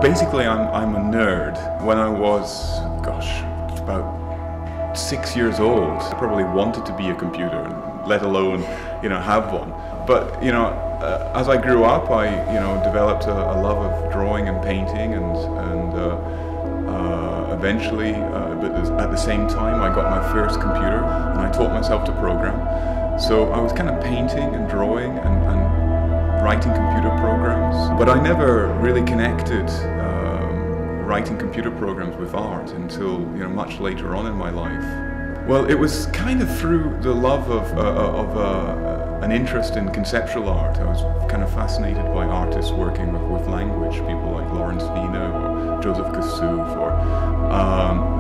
Basically, I'm a nerd. When I was, gosh, about 6 years old, I probably wanted to be a computer, let alone, have one. But, as I grew up, I, developed a love of drawing and painting, and eventually, but at the same time, I got my first computer, and I taught myself to program. So I was kind of painting and drawing and writing computer programs, but I never really connected writing computer programs with art until much later on in my life. Well, it was kind of through the love of an interest in conceptual art. I was kind of fascinated by artists working with language, people like Lawrence Wiener or Joseph Kosuth, or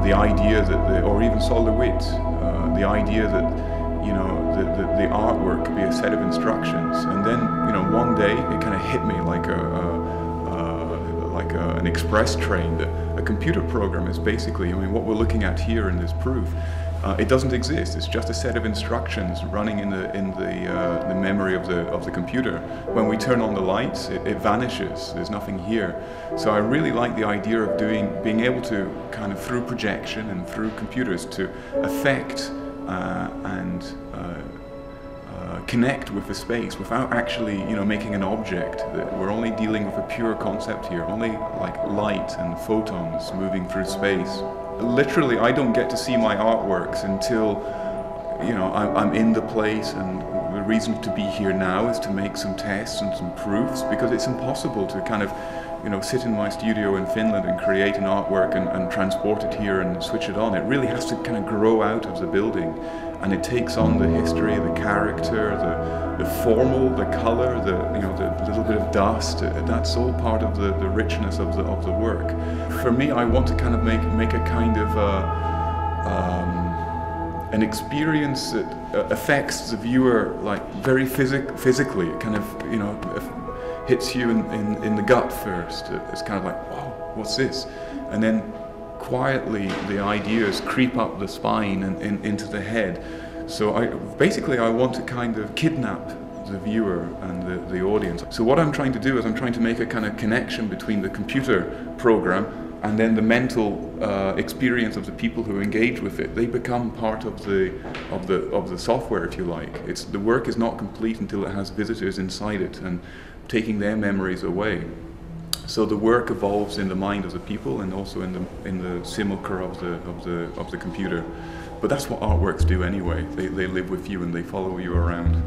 the idea that, or even Sol LeWitt, the idea that the artwork could be a set of instructions. And then, one day it kind of hit me like an express train that a computer program is basically, what we're looking at here in this proof. It doesn't exist. It's just a set of instructions running in the memory of the computer. When we turn on the lights, it vanishes. There's nothing here. So I really like the idea of being able to kind of through projection and through computers to affect and connect with the space without actually, making an object. That we're only dealing with a pure concept here, only like light and photons moving through space. Literally, I don't get to see my artworks until, I'm in the place, and the reason to be here now is to make some tests and some proofs, because it's impossible to kind of, sit in my studio in Finland and create an artwork and transport it here and switch it on. It really has to kind of grow out of the building, and it takes on the history, the character, the formal, the color, the little bit of dust. That's all part of the richness of the work. For me, I want to kind of make a kind of an experience that affects the viewer like very physically. It kind of hits you in the gut first. It's kind of like, wow, what's this? And then quietly the ideas creep up the spine and into the head. So I want to kind of kidnap the viewer and the audience. So what I'm trying to do is I'm trying to make a kind of connection between the computer program and then the mental experience of the people who engage with it. They become part of the software, if you like. The work is not complete until it has visitors inside it and taking their memories away. So the work evolves in the mind of the people and also in the simulacre of the computer. But that's what artworks do anyway. They live with you and they follow you around.